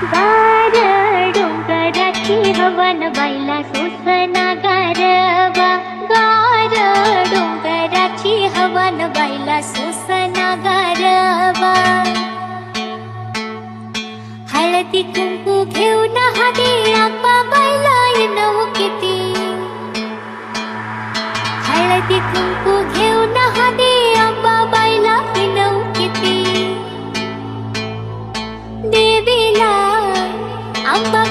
गार डोंगराची हवन बाईला सोसना गारवा. गार डोंगराची हवन बाईला सोसना गारवा. हळदी कुंकू घेऊन हाती आंबा बाईला येणं किती. हळदी कुंकू घेऊन हाती आंबा बाईला येणं किती. देवीला आंबा